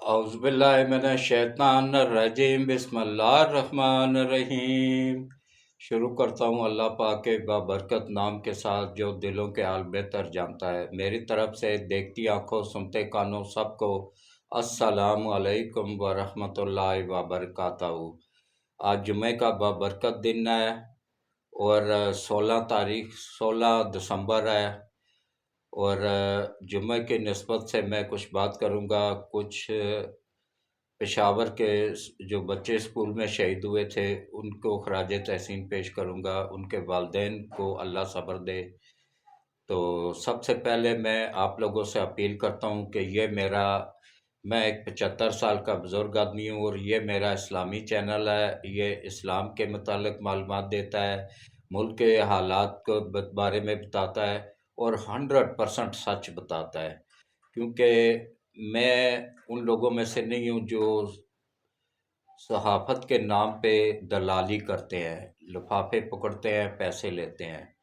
औज़ुबिल्लाहिमिनश्शैतानिर्रजीम बिस्मिल्लाहिर्रहमानिर्रहीम। शुरू करता हूँ अल्लाह पाक के बाबरकत नाम के साथ जो दिलों के हाल बेहतर जानता है। मेरी तरफ से देखती आंखों सुनते कानों सबको अस्सलामु अलैकुम व रहमतुल्लाहि व बरकातहू। आज जुमे का बाबरकत दिन है और 16 दिसंबर है। और जुमे की निस्बत से मैं कुछ बात करूँगा। कुछ पेशावर के जो बच्चे स्कूल में शहीद हुए थे उनको खराज तहसीन पेश करूँगा। उनके वालिदैन को अल्लाह सब्र दे। तो सबसे पहले मैं आप लोगों से अपील करता हूँ कि मैं एक 75 साल का बुज़ुर्ग आदमी हूँ और ये मेरा इस्लामी चैनल है। ये इस्लाम के मुतालिक मालूमात देता है, मुल्क के हालात के बारे में बताता है और 100% सच बताता है। क्योंकि मैं उन लोगों में से नहीं हूँ जो सहाफ़त के नाम पे दलाली करते हैं, लिफाफे पकड़ते हैं, पैसे लेते हैं।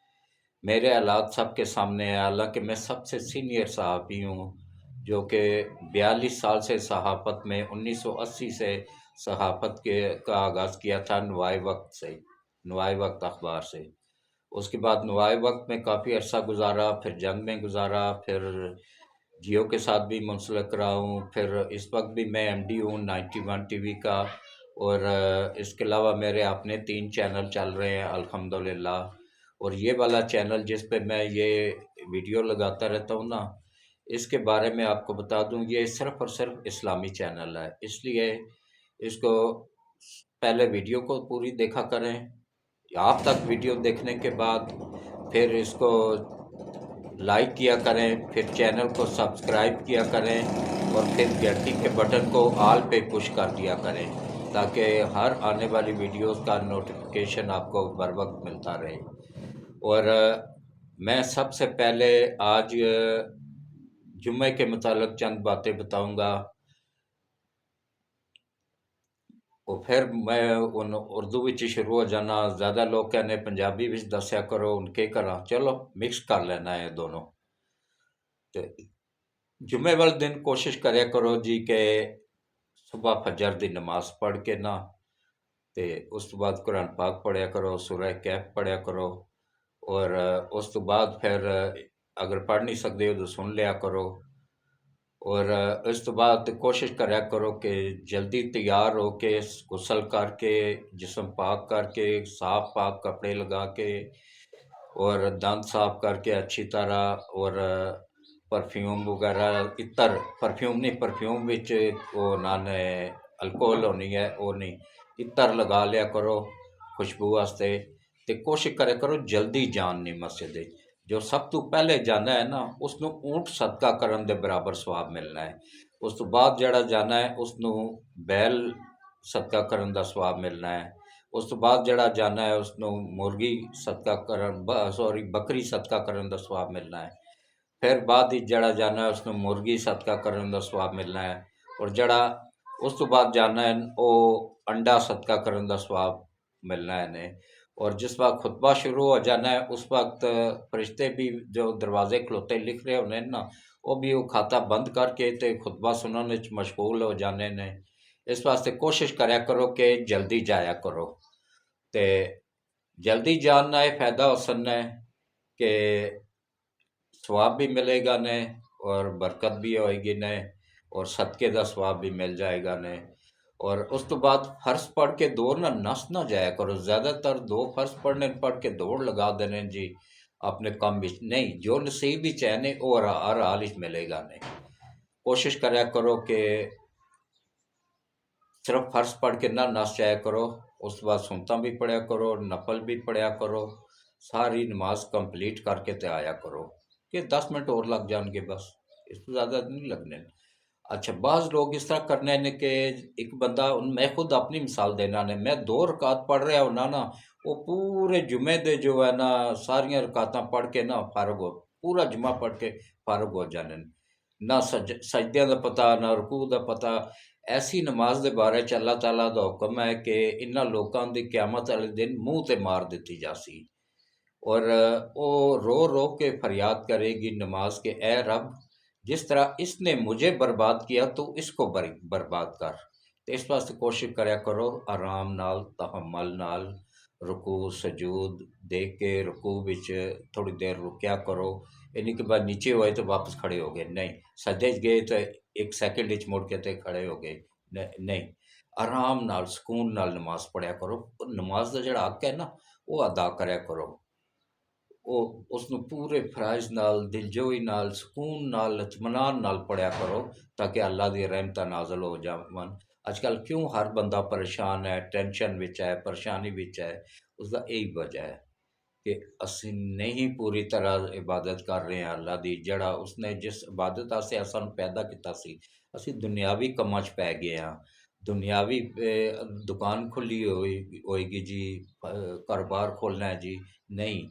मेरे हालात सबके सामने है। हालांकि मैं सबसे सीनियर सहाफ़ी हूँ जो कि 42 साल से सहाफ़त में 1980 से सहाफ़त के का आगाज़ किया था नवाए वक्त से, नवाए वक्त अखबार से। उसके बाद नवाए वक्त में काफ़ी अरसा गुजारा, फिर जंग में गुजारा, फिर जियो के साथ भी मुंसलिक रहा हूँ। फिर इस वक्त भी मैं एमडी हूँ 91 टीवी का। और इसके अलावा मेरे अपने 3 चैनल चल रहे हैं अल्हम्दुलिल्लाह। और ये वाला चैनल जिस पे मैं ये वीडियो लगाता रहता हूँ ना, इसके बारे में आपको बता दूँ, ये सिर्फ़ और सिर्फ इस्लामी चैनल है। इसलिए इसको पहले वीडियो को पूरी देखा करें। आप तक वीडियो देखने के बाद फिर इसको लाइक किया करें, फिर चैनल को सब्सक्राइब किया करें और फिर घंटी के बटन को ऑल पे पुश कर दिया करें ताकि हर आने वाली वीडियोस का नोटिफिकेशन आपको बर वक्त मिलता रहे। और मैं सबसे पहले आज जुम्मे के मुतालिक चंद बातें बताऊंगा और फिर मैं उन उर्दू विच शुरू हो जाना। ज़्यादा लोग कहने पंजाबी विच दस्या करो, उनके करा, चलो मिक्स कर लेना है दोनों। तो जुम्मे वाले दिन कोशिश करया करो जी के सुबह फजर दी नमाज पढ़ के ना ते उस तो बाद कुरान पाक पढ़िया करो, सूरह कैफ पढ़िया करो। और उस तो बाद फिर अगर पढ़ नहीं सकते हो तो सुन लिया करो। और इस तो बाद कोशिश करया करो कि जल्दी तैयार हो के गुसल करके जिस्म पाक करके साफ पाक कपड़े लगा के और दांत साफ करके अच्छी तरह। और परफ्यूम वगैरह, इतर परफ्यूम नहीं, परफ्यूम विच वो नाने अल्कोहल होनी है, वो नहीं, इतर लगा लिया करो खुशबू वास्ते। ते कोशिश करे करो जल्दी जान नहीं मस्जिद विच। जो सब तो पहले जाना है ना उसनों ऊंट सदका करन दे बराबर सवाब मिलना है। उस तो बाद जड़ा जाना है उसनों बैल सदका करन दा सवाब मिलना है। उस तो बाद जड़ा जाना है उसनों मुर्गी सदका करन सॉरी बकरी सदका करन दा सवाब मिलना है। फिर बाद ही जड़ा जाना है उसनों मुर्गी सदका करन दा सवाब मिलना है। और जड़ा उस तो बाद जाना है वो अंडा सदका करन दा सवाब मिलना है ने। और जिस वक्त खुतबा शुरू हो जाना है उस वक्त फरिश्ते भी जो दरवाजे खलोते लिख रहे होने ना, वो भी वो खाता बंद करके ते खुतबा सुनने विच मशगूल हो जाने ने। इस वास्ते कोशिश करया करो कि जल्दी जाया करो। ते जल्दी जानना है फायदा हो सकना है कि सवाब भी मिलेगा ने और बरकत भी होएगी ने और सदके का सवाब भी मिल जाएगा ने। और उस तो बाद फर्श पढ़ के दौड़ ना नस ना जाया करो। ज़्यादातर दो फर्श पढ़ के दौड़ लगा देने जी अपने कम विच नहीं, जो नसीब विच है ने वो हर हाल विच मिलेगा ने। कोशिश करया करो कि सिर्फ फर्श पढ़ के ना नस जाया करो। उस बाद सुनता भी पढ़या करो, नफल भी पढ़या करो, सारी नमाज कंप्लीट करके ते आया करो कि 10 मिनट और लग जाएंगे बस, इस तो ज़्यादा नहीं लगने। अच्छा, बाज़ लोग इस तरह करने ने कि एक बंदा मैं खुद अपनी मिसाल देना ने, मैं 2 रकात पढ़ रहा होना ना, वो पूरे जुमे दे जो है ना सारिया रकातां पढ़ के ना फारग हो, पूरा जुमा पढ़ के फारग हो जाने। ना सजदियां का पता ना रुकू का पता। ऐसी नमाज के बारे च अल्लाह ताला का हुक्म है कि इन्हों लोगों की क्यामत वाले दिन मूँह ते मार दी जासी। और वो रो रो के फरियाद करेगी नमाज के, ए रब जिस तरह इसने मुझे बर्बाद किया तो इसको बर्बाद कर। तो इस वास्ते कोशिश करया करो आराम नाल, तहम्मुल नाल, रुकू सजूद देख के रुकू विच थोड़ी देर रुकया करो। इन्हीं के बाद नीचे हुए तो वापस खड़े हो गए नहीं, सजदे च गए तो एक सेकंड विच मुड़ के ते खड़े हो गए नहीं। आराम नाल सुकून नाल नमाज पढ़िया करो। नमाज का जिहड़ा हक है ना वो अदा करया करो। ਉਹ ਉਸਨੂੰ ਪੂਰੇ ਫਰਾਇਜ਼ ਨਾਲ ਦਿਲਜੋਈ ਨਾਲ ਸਕੂਨ ਨਾਲ ਇਤਮਾਨਾਨ ਨਾਲ ਪੜਿਆ ਕਰੋ ਤਾਂ ਕਿ ਅੱਲਾ ਦੀ ਰਹਿਮਤਾਂ ਨਾਜ਼ਲ ਹੋ ਜਾਵਣ। ਅੱਜ ਕੱਲ੍ਹ ਕਿਉਂ ਹਰ ਬੰਦਾ ਪਰੇਸ਼ਾਨ ਹੈ, ਟੈਨਸ਼ਨ ਵਿੱਚ ਹੈ, ਪਰੇਸ਼ਾਨੀ ਵਿੱਚ ਹੈ? ਉਸਦਾ ਇਹੀ ਵਜ੍ਹਾ ਹੈ ਕਿ ਅਸੀਂ ਨਹੀਂ ਪੂਰੀ ਤਰ੍ਹਾਂ ਇਬਾਦਤ ਕਰ ਰਹੇ ਹਾਂ ਅੱਲਾ ਦੀ। ਜਿਹੜਾ ਉਸਨੇ ਜਿਸ ਇਬਾਦਤ ਵਾਸਤੇ ਸਾਨੂੰ ਪੈਦਾ ਕੀਤਾ ਸੀ, ਅਸੀਂ ਦੁਨਿਆਵੀ ਕੰਮਾਂ 'ਚ ਪੈ ਗਏ ਹਾਂ। ਦੁਨਿਆਵੀ ਦੁਕਾਨ ਖੁੱਲ੍ਹੀ ਹੋਏਗੀ ਜੀ, ਕਾਰੋਬਾਰ ਖੋਲ੍ਹਣਾ ਹੈ ਜੀ, ਨਹੀਂ।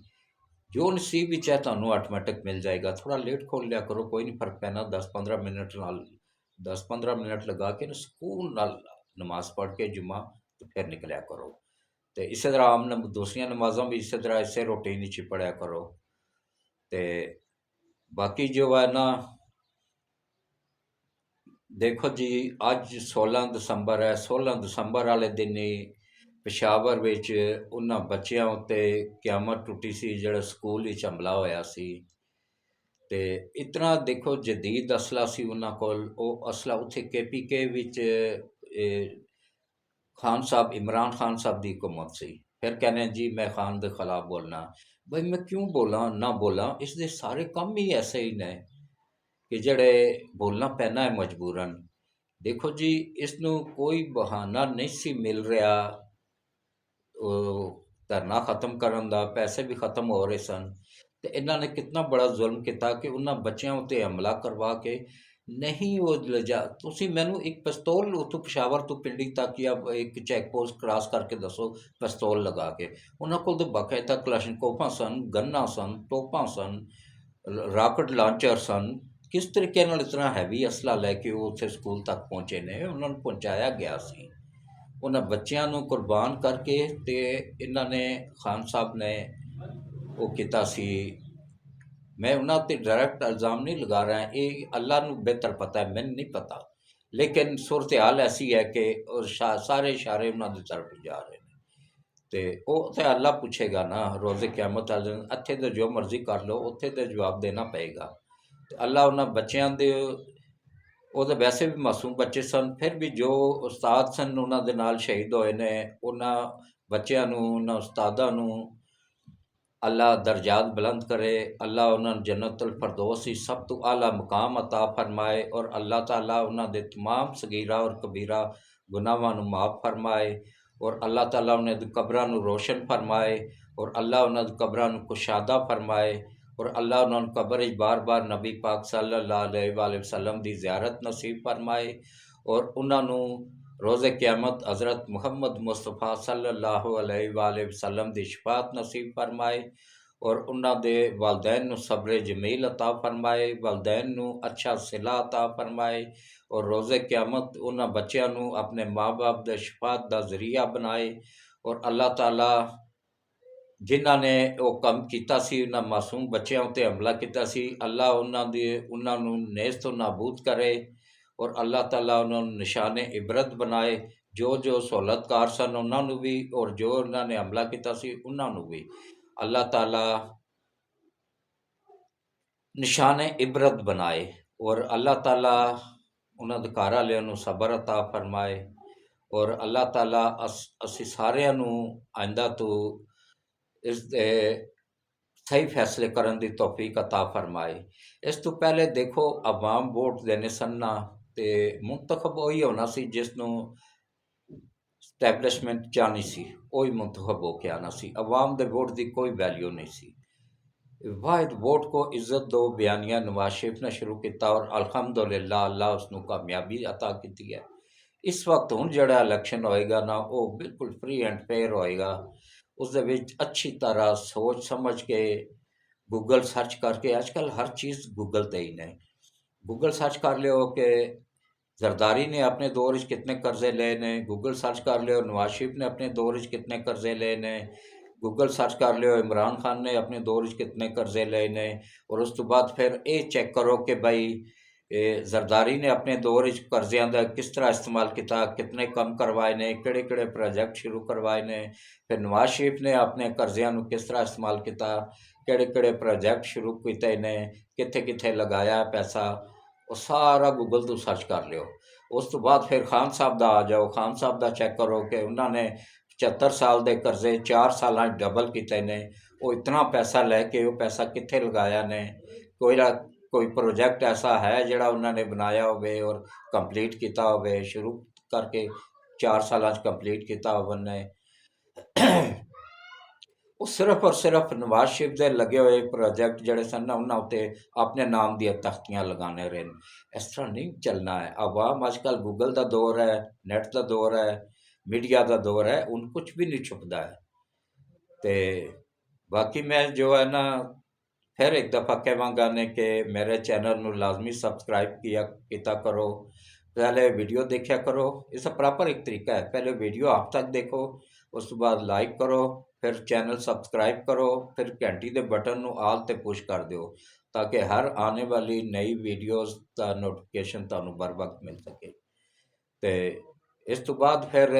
जो नसीब विच है ਤੁਹਾਨੂੰ ਆਟੋਮੈਟਿਕ ਮਿਲ ਜਾਏਗਾ। ਥੋੜਾ ਲੇਟ ਖੋਲ ਲਿਆ ਕਰੋ, ਕੋਈ ਨਹੀਂ ਫਰਕ ਪੈਣਾ। 10-15 ਮਿੰਟ ਨਾਲ 10-15 ਮਿੰਟ ਲਗਾ ਕੇ ਨਾ ਸਕੂਨ ਨਾਲ ਨਮਾਜ਼ ਪੜ੍ਹ ਕੇ ਜੁਮਾ ਤੇ ਫਿਰ ਨਿਕਲਿਆ ਕਰੋ। ਤੇ ਇਸੇ ਤਰ੍ਹਾਂ ਆਮ ਦੂਸਰੀਆਂ ਨਮਾਜ਼ਾਂ ਵੀ ਇਸੇ ਤਰ੍ਹਾਂ ਇਸੇ ਰੂਟੀਨ ਵਿੱਚ ਪੜ੍ਹਿਆ ਕਰੋ। ਤੇ ਬਾਕੀ ਜੋ ਹੈ ਨਾ, ਦੇਖੋ ਜੀ ਅੱਜ 16 ਦਸੰਬਰ ਹੈ। 16 ਦਸੰਬਰ ਵਾਲੇ ਦਿਨ ਹੀ पेशावर ਵਿੱਚ ਉਹਨਾਂ ਬੱਚਿਆਂ ਉੱਤੇ ਕਿਆਮਤ ਟੁੱਟੀ ਸੀ ਜਿਹੜਾ ਸਕੂਲ ਵਿੱਚ ਹਮਲਾ ਹੋਇਆ ਸੀ। ਤੇ ਇਤਨਾ ਦੇਖੋ ਜਦੀਦ ਅਸਲਾ ਸੀ ਉਹਨਾਂ ਕੋਲ। ਉਹ ਅਸਲਾ ਉੱਥੇ KPK ਵਿੱਚ ਖਾਨ ਸਾਹਿਬ इमरान खान साहब ਦੀ हुकूमत ਸੀ। ਫਿਰ ਕਹਿੰਦੇ ਜੀ ਮੈਂ ਖਾਨ ਦੇ ਖਿਲਾਫ ਬੋਲਣਾ। ਬਈ ਮੈਂ ਕਿਉਂ ਬੋਲਾਂ ਨਾ ਬੋਲਾਂ? ਇਸ ਦੇ ਸਾਰੇ ਕੰਮ ਹੀ ਐਸੇ ਹੀ ਨੇ ਕਿ ਜਿਹੜੇ ਬੋਲਣਾ ਪੈਣਾ ਹੈ ਮਜਬੂਰਨ। ਦੇਖੋ ਜੀ ਇਸ ਨੂੰ ਕੋਈ ਬਹਾਨਾ ਨਹੀਂ ਸੀ ਮਿਲ ਰਿਹਾ ਧਰਨਾ ਖਤਮ ਕਰਨ ਦਾ। ਪੈਸੇ ਵੀ ਖਤਮ ਹੋ ਰਹੇ ਸਨ ਤੇ ਇਹਨਾਂ ਨੇ ਕਿੰਨਾ ਬੜਾ ਜ਼ੁਲਮ ਕੀਤਾ ਕਿ ਉਹਨਾਂ ਬੱਚਿਆਂ ਉੱਤੇ ਹਮਲਾ ਕਰਵਾ ਕੇ ਨਹੀਂ ਉਹ ਲਿਜਾ। ਤੁਸੀਂ ਮੈਨੂੰ ਇੱਕ ਪਿਸਤੌਲ ਉੱਥੋਂ ਪੇਸ਼ਾਵਰ ਤੋਂ ਪਿੰਡੀ ਤੱਕ ਜਾਂ ਇੱਕ ਚੈੱਕ ਪੋਸਟ ਕ੍ਰਾਸ ਕਰਕੇ ਦੱਸੋ ਪਿਸਤੌਲ ਲਗਾ ਕੇ। ਉਹਨਾਂ ਕੋਲ ਤਾਂ ਬਾਕਾਇਦਾ ਕਲਾਸ਼ਨਕੋਫਾਂ ਸਨ, ਗੰਨਾਂ ਸਨ, ਤੋਪਾਂ ਸਨ, ਰਾਕਟ ਲਾਂਚਰ ਸਨ। ਕਿਸ ਤਰੀਕੇ ਨਾਲ ਇਤਨਾ ਹੈਵੀ ਅਸਲਾ ਲੈ ਕੇ ਉਹ ਉੱਥੇ ਸਕੂਲ ਤੱਕ ਪਹੁੰਚੇ ਨੇ? ਉਹਨਾਂ ਨੂੰ ਪਹੁੰਚਾਇਆ ਗਿਆ ਸੀ। ਉਹਨਾਂ ਬੱਚਿਆਂ ਨੂੰ ਕੁਰਬਾਨ ਕਰਕੇ ਤੇ ਇਹਨਾਂ ਨੇ ਖਾਨ ਸਾਹਿਬ ਨੇ ਉਹ ਕੀਤਾ ਸੀ। ਮੈਂ ਉਹਨਾਂ 'ਤੇ ਡਾਇਰੈਕਟ ਇਲਜ਼ਾਮ ਨਹੀਂ ਲਗਾ ਰਿਹਾ, ਇਹ ਅੱਲਾ ਨੂੰ ਬਿਹਤਰ ਪਤਾ ਹੈ, ਮੈਨੂੰ ਨਹੀਂ ਪਤਾ। ਲੇਕਿਨ ਸੂਰਤ ਹਾਲ ਐਸੀ ਹੈ ਕਿ ਸਾਰੇ ਇਸ਼ਾਰੇ ਉਹਨਾਂ ਦੀ ਤਰਫ ਜਾ ਰਹੇ ਨੇ। ਤੇ ਉਹ ਤਾਂ ਅੱਲਾ ਪੁੱਛੇਗਾ ਨਾ ਰੋਜ਼ੇ ਕਿਆਮਤ ਵਾਲੇ ਦਿਨ। ਇੱਥੇ ਤਾਂ ਜੋ ਮਰਜ਼ੀ ਕਰ ਲਓ, ਉੱਥੇ ਤਾਂ ਜਵਾਬ ਦੇਣਾ ਪਏਗਾ। ਤੇ ਅੱਲਾ ਉਹਨਾਂ ਬੱਚਿਆਂ ਦੇ, ਉਹ ਤਾਂ ਵੈਸੇ ਵੀ ਮਾਸੂਮ ਬੱਚੇ ਸਨ, ਫਿਰ ਵੀ ਜੋ ਉਸਤਾਦ ਸਨ ਉਹਨਾਂ ਦੇ ਨਾਲ ਸ਼ਹੀਦ ਹੋਏ ਨੇ, ਉਹਨਾਂ ਬੱਚਿਆਂ ਨੂੰ, ਉਹਨਾਂ ਉਸਤਾਦਾਂ ਨੂੰ ਅੱਲਾ ਦਰਜਾਤ ਬੁਲੰਦ ਕਰੇ। ਅੱਲਾ ਉਹਨਾਂ ਨੂੰ ਜੰਨਤੁਲ ਫਿਰਦੌਸ ਦੀ ਸਭ ਤੋਂ ਆਲਾ ਮੁਕਾਮ ਅਤਾ ਫਰਮਾਏ ਔਰ ਅੱਲਾ ਤਾਲਾ ਉਹਨਾਂ ਦੇ ਤਮਾਮ ਸਗੀਰਾ ਔਰ ਕਬੀਰਾ ਗੁਨਾਹਾਂ ਨੂੰ ਮਾਫ ਫਰਮਾਏ ਔਰ ਅੱਲਾ ਤਾਲਾ ਉਹਨਾਂ ਦੀ ਕਬਰਾਂ ਨੂੰ ਰੋਸ਼ਨ ਫਰਮਾਏ ਔਰ ਅੱਲਾ ਉਹਨਾਂ ਦੀ ਕਬਰਾਂ ਨੂੰ ਕੁਸ਼ਾਦਾ ਫਰਮਾਏ ਔਰ ਅੱਲਾ ਉਹਨਾਂ ਨੂੰ ਕਬਰ 'ਚ ਬਾਰ-ਬਾਰ ਨਬੀ ਪਾਕ ਸੱਲੱਲਾਹੁ ਅਲੈਹਿ ਵਸੱਲਮ ਦੀ ਜ਼ਿਆਰਤ ਨਸੀਬ ਫਰਮਾਏ ਔਰ ਉਹਨਾਂ ਨੂੰ ਰੋਜ਼ੇ ਕਿਆਮਤ ਹਜ਼ਰਤ ਮੁਹੰਮਦ ਮੁਸਤਫਾ ਸੱਲੱਲਾਹੁ ਅਲੈਹਿ ਵਸੱਲਮ ਦੀ ਸ਼ਫਾਅਤ ਨਸੀਬ ਫਰਮਾਏ ਔਰ ਉਹਨਾਂ ਦੇ ਵਾਲदैन ਨੂੰ ਸਬਰ ਜਮੀਲ ਅਤਾ ਫਰਮਾਏ, ਵਾਲदैन ਨੂੰ ਅੱਛਾ ਸਿਲਾ ਅਤਾ ਫਰਮਾਏ ਔਰ ਰੋਜ਼ੇ ਕਿਆਮਤ ਉਹਨਾਂ ਬੱਚਿਆਂ ਨੂੰ ਆਪਣੇ ਮਾਂ ਬਾਪ ਦੇ ਸ਼ਫਾਅਤ ਦਾ ਜ਼ਰੀਆ ਬਣਾਏ ਔਰ ਅੱਲਾ ਤਾਲਾ ਜਿਨ੍ਹਾਂ ਨੇ ਉਹ ਕੰਮ ਕੀਤਾ ਸੀ, ਉਹਨਾਂ ਮਾਸੂਮ ਬੱਚਿਆਂ ਉੱਤੇ ਹਮਲਾ ਕੀਤਾ ਸੀ, ਅੱਲਾ ਉਹਨਾਂ ਨੂੰ ਨੇਜ਼ ਤੋਂ ਨਾਬੂਦ ਕਰੇ ਔਰ ਅੱਲਾ ਤਾਲਾ ਉਹਨਾਂ ਨੂੰ ਨਿਸ਼ਾਨੇ ਇਬਰਤ ਬਣਾਏ। ਜੋ ਸਹੂਲਤਕਾਰ ਸਨ ਉਹਨਾਂ ਨੂੰ ਵੀ ਔਰ ਜੋ ਉਹਨਾਂ ਨੇ ਹਮਲਾ ਕੀਤਾ ਸੀ ਉਹਨਾਂ ਨੂੰ ਵੀ ਅੱਲਾ ਤਾਲਾ ਨਿਸ਼ਾਨੇ ਇਬਰਤ ਬਣਾਏ ਔਰ ਅੱਲਾ ਤਾਲਾ ਉਹਨਾਂ ਦੇ ਘਰ ਵਾਲਿਆਂ ਨੂੰ ਸਬਰ ਅਤਾ ਫਰਮਾਏ ਔਰ ਅੱਲਾ ਤਾਲਾ ਅਸੀਂ ਸਾਰਿਆਂ ਨੂੰ ਆਇੰਦਾ ਤੋਂ ਇਸ ਦੇ ਸਹੀ ਫੈਸਲੇ ਕਰਨ ਦੀ ਤੌਫੀਕ ਅਤਾ ਫਰਮਾਏ। ਇਸ ਤੋਂ ਪਹਿਲੇ ਦੇਖੋ ਆਵਾਮ ਵੋਟ ਦੇਣੇ ਸਨ ਨਾ ਤੇ ਮੁੰਤਖਬ ਉਹੀ ਹੋਣਾ ਸੀ ਜਿਸ ਨੂੰ ਸਟੈਬਲਿਸ਼ਮੈਂਟ ਚਾਹਨੀ ਸੀ, ਉਹੀ ਮੁੰਤਖਬ ਹੋ ਕੇ ਆਉਣਾ ਸੀ। ਆਵਾਮ ਦੇ ਵੋਟ ਦੀ ਕੋਈ ਵੈਲਿਊ ਨਹੀਂ ਸੀ। ਵਾਹਿਦ ਵੋਟ ਕੋ ਇੱਜ਼ਤ ਦੋ ਬਿਆਨੀਆ ਨਵਾਜ਼ ਸ਼ਰੀਫ ਨੇ ਸ਼ੁਰੂ ਕੀਤਾ ਔਰ ਅਲਹਮਦੁਲਿਲਾ ਅੱਲਾ ਉਸ ਨੂੰ ਕਾਮਯਾਬੀ ਅਤਾ ਕੀਤੀ ਹੈ। ਇਸ ਵਕਤ ਹੁਣ ਜਿਹੜਾ ਇਲੈਕਸ਼ਨ ਹੋਏਗਾ ਨਾ ਉਹ ਬਿਲਕੁਲ ਫ੍ਰੀ ਐਂਡ ਫੇਅਰ ਹੋਏਗਾ। ਉਸ ਦੇ ਵਿੱਚ ਅੱਛੀ ਤਰ੍ਹਾਂ ਸੋਚ ਸਮਝ ਕੇ ਗੂਗਲ ਸਰਚ ਕਰਕੇ, ਅੱਜ ਕੱਲ੍ਹ ਹਰ ਚੀਜ਼ ਗੂਗਲ 'ਤੇ ਹੀ ਨੇ, ਗੂਗਲ ਸਰਚ ਕਰ ਲਿਓ ਕਿ ਜ਼ਰਦਾਰੀ ਨੇ ਆਪਣੇ ਦੌਰ ਵਿੱਚ ਕਿਤਨੇ ਕਰਜ਼ੇ ਲਏ ਨੇ, ਗੂਗਲ ਸਰਚ ਕਰ ਲਿਓ ਨਵਾਜ਼ ਸ਼ਰੀਫ ਨੇ ਆਪਣੇ ਦੌਰ ਵਿੱਚ ਕਿਤਨੇ ਕਰਜ਼ੇ ਲਏ ਨੇ, ਗੂਗਲ ਸਰਚ ਕਰ ਲਿਓ ਇਮਰਾਨ ਖਾਨ ਨੇ ਆਪਣੇ ਦੌਰ ਵਿੱਚ ਕਿਤਨੇ ਕਰਜ਼ੇ ਲਏ ਨੇ ਔਰ ਉਸ ਤੋਂ ਬਾਅਦ ਫਿਰ ਇਹ ਚੈੱਕ ਕਰੋ ਕਿ ਭਾਈ ਜ਼ਰਦਾਰੀ ਨੇ ਆਪਣੇ ਦੌਰ ਵਿੱਚ ਕਰਜ਼ਿਆਂ ਦਾ ਕਿਸ ਤਰ੍ਹਾਂ ਇਸਤੇਮਾਲ ਕੀਤਾ, ਕਿਤਨੇ ਕੰਮ ਕਰਵਾਏ ਨੇ, ਕਿਹੜੇ ਕਿਹੜੇ ਪ੍ਰੋਜੈਕਟ ਸ਼ੁਰੂ ਕਰਵਾਏ ਨੇ। ਫਿਰ ਨਵਾਜ਼ ਸ਼ਰੀਫ ਨੇ ਆਪਣੇ ਕਰਜ਼ਿਆਂ ਨੂੰ ਕਿਸ ਤਰ੍ਹਾਂ ਇਸਤੇਮਾਲ ਕੀਤਾ, ਕਿਹੜੇ ਕਿਹੜੇ ਪ੍ਰੋਜੈਕਟ ਸ਼ੁਰੂ ਕੀਤੇ ਨੇ, ਕਿੱਥੇ ਕਿੱਥੇ ਲਗਾਇਆ ਪੈਸਾ, ਉਹ ਸਾਰਾ ਗੂਗਲ ਤੋਂ ਸਰਚ ਕਰ ਲਿਓ। ਉਸ ਤੋਂ ਬਾਅਦ ਫਿਰ ਖਾਨ ਸਾਹਿਬ ਦਾ ਆ ਜਾਓ, ਖਾਨ ਸਾਹਿਬ ਦਾ ਚੈੱਕ ਕਰੋ ਕਿ ਉਹਨਾਂ ਨੇ 75 ਸਾਲ ਦੇ ਕਰਜ਼ੇ 4 ਸਾਲਾਂ 'ਚ ਡਬਲ ਕੀਤੇ ਨੇ। ਉਹ ਇਤਨਾ ਪੈਸਾ ਲੈ ਕੇ ਉਹ ਪੈਸਾ ਕਿੱਥੇ ਲਗਾਇਆ ਨੇ, ਕੋਈ ਪ੍ਰੋਜੈਕਟ ਐਸਾ ਹੈ ਜਿਹੜਾ ਉਹਨਾਂ ਨੇ ਬਣਾਇਆ ਹੋਵੇ ਔਰ ਕੰਪਲੀਟ ਕੀਤਾ ਹੋਵੇ, ਸ਼ੁਰੂ ਕਰਕੇ 4 ਸਾਲਾਂ 'ਚ ਕੰਪਲੀਟ ਕੀਤਾ ਹੋਵੇ ਨੇ। ਉਹ ਸਿਰਫ ਔਰ ਸਿਰਫ ਨਵਾਜ਼ ਸ਼ਰੀਫ ਦੇ ਲੱਗੇ ਹੋਏ ਪ੍ਰੋਜੈਕਟ ਜਿਹੜੇ ਸਨ ਨਾ, ਉਹਨਾਂ ਉੱਤੇ ਆਪਣੇ ਨਾਮ ਦੀਆਂ ਤਖਤੀਆਂ ਲਗਾਉਣੇ ਰਹੇ ਨੇ। ਇਸ ਤਰ੍ਹਾਂ ਨਹੀਂ ਚੱਲਣਾ ਹੈ। ਆਵਾਮ ਅੱਜ ਕੱਲ੍ਹ ਗੂਗਲ ਦਾ ਦੌਰ ਹੈ, ਨੈਟ ਦਾ ਦੌਰ ਹੈ, मीडिया का दौर है, उन कुछ भी नहीं छुपता है। तो बाकी मैं जो है ना फिर एक दफ़ा कहवांगा ने कि मेरे चैनल ਨੂੰ लाजमी सब्सक्राइब किया करो, पहले वीडियो देखा करो। इसका प्रॉपर एक तरीका है, पहले वीडियो आप तक देखो, उस तो बाद लाइक करो, फिर चैनल सब्सक्राइब करो, फिर घंटी के बटन ਨੂੰ आल ते पुश कर दो ताकि हर आने वाली नई वीडियोज़ का नोटिफिकेशन ਤੁਹਾਨੂੰ बर वक्त मिल सके। तो इस तो बाद फिर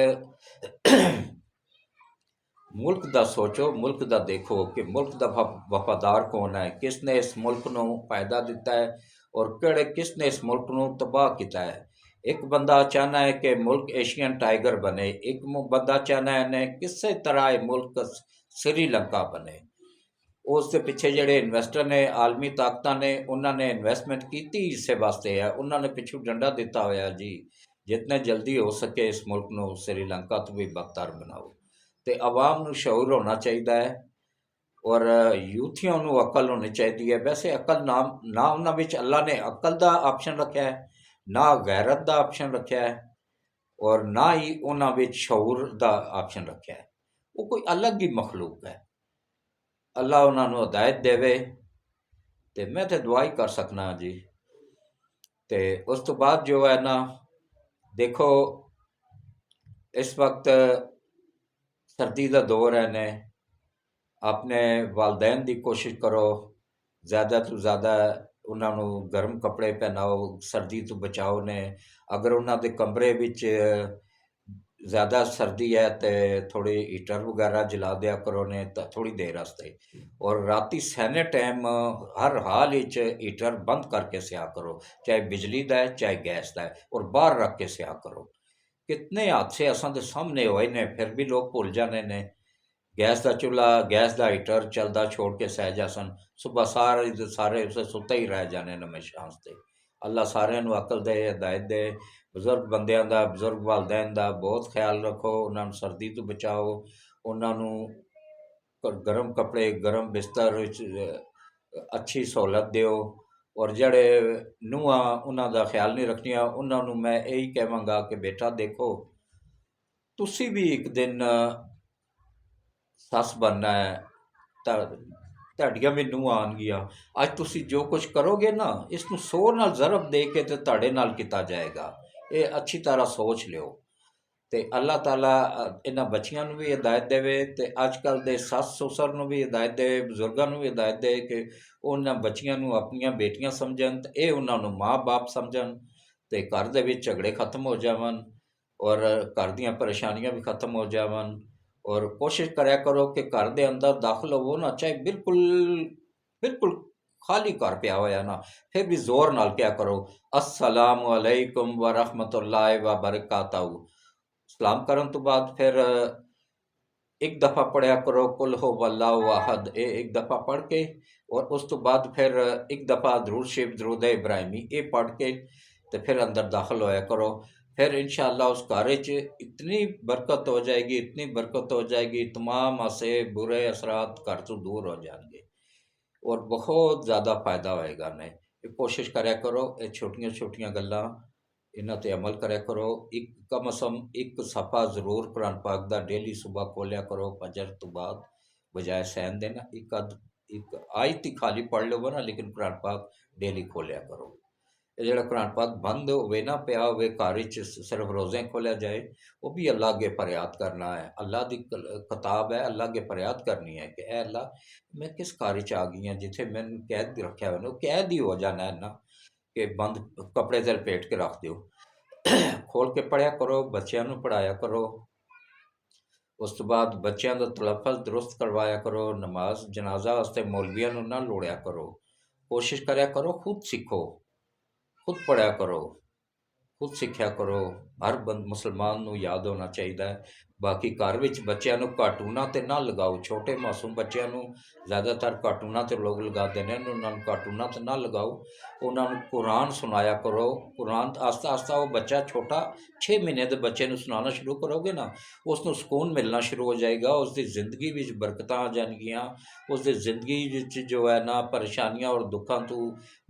मुल्क का सोचो, मुल्क का देखो कि मुल्क का वफादार कौन है, किसने इस मुल्क को फायदा दिता है और किसने इस मुल्क को तबाह किया है। एक बंदा चाहना है कि मुल्क एशियन टाइगर बने, एक बंदा चाहना है किसी तरह मुल्क श्रीलंका बने। उसके पिछे ਜਿਹੜੇ इन्वेस्टर ने, आलमी ताकत ने, उन्होंने इन्वेस्टमेंट की इस वास्ते है, उन्होंने पिछू डंडा दिता होया जी जितने जल्दी हो सके इस मुल्क को श्रीलंका तो भी बदतर बनाओ। तो आवाम को शऊर होना चाहिए है और यूथियों को अकल होनी चाहिए है। वैसे अकल ना उन्होंने अल्लाह ने अकल का ऑप्शन रखा है, ना गैरत का ऑप्शन रखा है और ना ही उन्होंने शऊर का ऑप्शन रखा है। वो कोई अलग ही मखलूक है। अल्लाह उन्होंने हिदायत देवे तो मैं तो दुआ ही कर सकना जी। तो उस तो बाद जो है ना देखो इस वक्त सर्दी का दौर है ने, अपने वालदैन की कोशिश करो ज़्यादा तो ज़्यादा उन्होंने गर्म कपड़े पहनाओ, सर्दी तो बचाओ ने। अगर उन्होंने कमरे विच ज़्यादा सर्दी है तो थोड़ी हीटर वगैरह जला दिया करो ने थोड़ी देर वास्ते, और राती सहने टाइम हर हाल हीटर बंद करके सया करो, चाहे बिजली का है चाहे गैस का है, और बाहर रख के सया करो। कितने हादसे असां दे सामने होए ने फिर भी लोग भुल जाने ने। गैस का चूल्हा, गैस का हीटर चलता छोड़ के सह जासन, सुबह सारे उसे सुते ही रह जाने ने हमेशा से। अल्लाह सारे अकल दे, हिदायत दे। बजुर्ग बंदियां दा, बजुर्ग वालदैन दा बहुत ख्याल रखो, उन्होंने सर्दी तो बचाओ, उन्होंने गर्म कपड़े, गर्म बिस्तर, अच्छी सहूलत दिओ। और जड़े नूंहां उन्हों का ख्याल नहीं रखनिया, उन्होंने मैं यही कहवांगा कि बेटा देखो तुसी भी एक दिन सस बनना है, तुहाडियां भी नूंहां आउणगियां। अज तुसी जो कुछ करोगे ना, इसनूं 100 नाल ज़रब दे के ते तुहाडे नाल कीता जाएगा। ये अच्छी तरह सोच लियो। तो अल्लाह ताला इन्हां बच्चियां नूं भी हिदायत देवे, तो अजकल दे सस ससुर नूं भी हिदायत दे, बजुर्गां नूं भी हिदायत दे कि उन्हां बच्चियां नूं अपनियां बेटियां समझन, ते ये उन्हां नूं माँ बाप समझन, ते घर दे विच झगड़े खत्म हो जावन और घर दीयां परेशानियां भी खत्म हो जावन। और कोशिश करया करो कि घर दे अंदर दाखिल होवो ना, चाहे बिल्कुल बिल्कुल खाली घर पिया होया ना, फिर भी जोर नाल क्या करो, अस्सलामु अलैकुम व रहमतुल्लाहि व बरकातहू। सलाम करन तो बाद फिर एक दफ़ा पढ़िया करो कुल हो वल्लाहु अहद, एक दफ़ा पढ़ के, और उस तो बाद फिर एक दफ़ा दरूद शरीफ, दरूद इब्राहिमी ये पढ़ के तो फिर अंदर दाखिल होया करो। फिर इंशाअल्लाह उस घर इतनी बरकत हो जाएगी, इतनी बरकत हो जाएगी, तमाम ऐसे बुरे असरात घर तो दूर हो जाएंगे और बहुत ज़्यादा फायदा होएगा ने। कोशिश करया करो, ये छोटियां छोटियां गल्लां इन्हां ते अमल करया करो। एक कम अज़ कम एक सफ़ा जरूर कुरान पाक दा डेली सुबह खोलिया करो फजर तो बाद, बजाय सैन देना। एक आयत ही खाली पढ़ लो ना, लेकिन कुरान पाक डेली खोलिया करो। जो कुरान पाक बंद होवे ना पिया होवे घर विच, सिर्फ रोज़े खोलिया जाए, वो भी अल्लाह अगे फरियाद करना है। अल्लाह की किताब है, अल्लाह अगे फरियाद करनी है कि ए अल्लाह मैं किस घर च आ गई हाँ जिथे मैंने कैद रखा हुआ, कैद ही हो जाना है ना। कि बंद कपड़े ते लपेट के रख दिओ। खोल के पढ़िया करो, बच्चों को पढ़ाया करो। उस तो बाद बच्चों का तलफ़ुज़ दुरुस्त करवाया करो। नमाज जनाजा वास्ते मौलवियां नूं ना लोड़िया करो। कोशिश करया करो खुद सीखो, खुद पढ़िया करो, खुद सीखिया करो। हर बंद मुसलमान नूं याद होना चाहिए है। बाकी घर विच बच्चों नूं कार्टूनां ते ना लगाओ। छोटे मासूम बच्चों नूं ज़्यादातर कार्टूनां ते लोग लगाते हैं, उन्हां नूं कार्टूनां ते ना लगाओ। उन्हां नूं कुरान सुनाया करो। कुरान आस्ता आस्ता वो बच्चा छोटा 6 महीने के बच्चे नूं सुनाना शुरू करोगे ना, उसनूं सुकून मिलना शुरू हो जाएगा। उसकी जिंदगी विच बरकतां आ जाएगियां। उसकी जिंदगी विच जो है ना परेशानियां और दुखों तो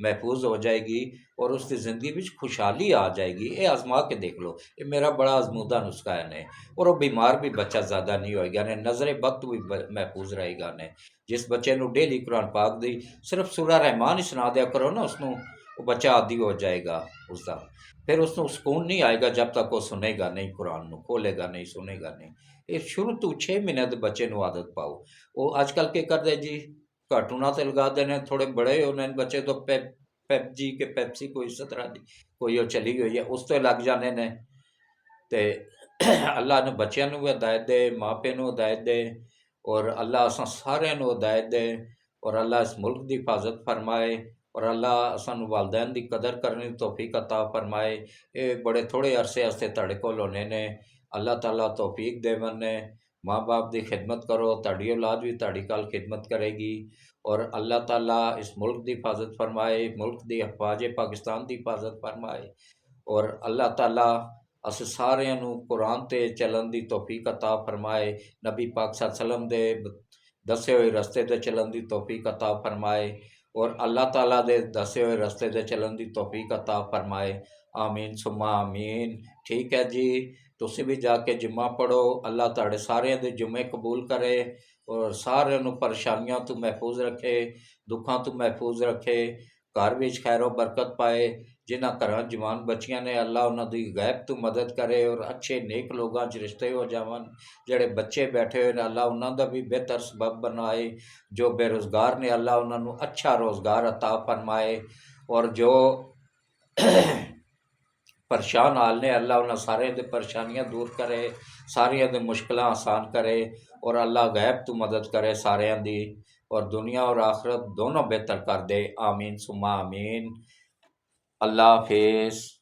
महफूज हो जाएगी और उसकी ज़िंदगी में खुशहाली आ जाएगी। ये आजमा के देख लो, ये मेरा बड़ा आजमूदा नुस्खा है ने। और वो बीमार भी बच्चा ज़्यादा नहीं होएगा ने, नज़र बद भी महफूज रहेगा ने। जिस बच्चे को डेली कुरान पाक दी सिर्फ सूरा रहमान ही सुना दिया करो ना, उसनों वो बच्चा आदी हो जाएगा उसका। फिर उसको सुकून नहीं आएगा जब तक वो सुनेगा नहीं, कुरान को खोलेगा नहीं, सुनेगा नहीं। ये शुरू तो 6 महीने के बच्चे को आदत पाओ। वो अजकल के करते जी, कार्टूना तो लगा देने, थोड़े बड़े होने बच्चे तो पैपजी के पैप्सी कोई इस तरह की कोई वो चली हुई है, उस तो लग जाने ने। ते अल्लाह ने बच्चों को भी हदायत दे, माँ प्यो को हदायत दे, और अल्लाह असां सारिਆਂ ਨੂੰ हदायत दे। और अल्लाह इस मुल्क की हिफाजत फरमाए, और अल्लाह सानू वालदैन की कदर करने की तौफीक अता फरमाए। ये बड़े थोड़े अरसे वास्ते तुहाडे कोल होने ने। अल्लाह ताला तौफीक देवन ने। माँ बाप की खिदमत करो, तुहाडी औलाद भी तुहाडी कल खिदमत करेगी। और अल्लाह ताला इस मुल्क की हिफाजत फरमाए, मुल्क की अफवाज पाकिस्तान की हिफाजत फरमाए। और अल्लाह ताला अस सारिਆਂ ਨੂੰ कुरान ते चलन की तौफीक अता फरमाए। नबी पाक सल्लम दे दसे हुए रस्ते ते चलन की तौफीक अता फरमाए। और अल्लाह ताला दे दसे हुए रस्ते ते चलन की तौफीक अता फरमाए। आमीन सुम्मा आमीन। ठीक है जी, तुसी भी जाके जुम्मा पढ़ो। अल्लाह तुहाडे सारिਆਂ दे जुम्मे कबूल करे और सारिਆਂ ਨੂੰ परेशानियों तो महफूज रखे, दुखों तो महफूज रखे। घर विच खैरो बरकत पाए। जिन्हां घरां जवान बच्चियां ने, अल्लाह उन्हां दी गैब तो मदद करे और अच्छे नेक लोगां च रिश्ते हो जावन। जेड़े बच्चे बैठे हुए ने, अल्लाह उन्हां दा भी बेहतर सबब बनाए। जो बेरोज़गार ने, अल्लाह उन्हां नूं अच्छा रोज़गार अता फरमाए। और जो परेशान हाल ने, अल्लाह उन्हां सारिਆਂ दी परेशानियां दूर करे, सारिਆਂ दी मुश्किलां आसान करे। और अल्लाह गैब तो मदद करे सारिਆਂ दी, और दुनिया और आखरत दोनों बेहतर कर दे। आमीन सुम्मा आमीन। अल्लाह हाफिज़।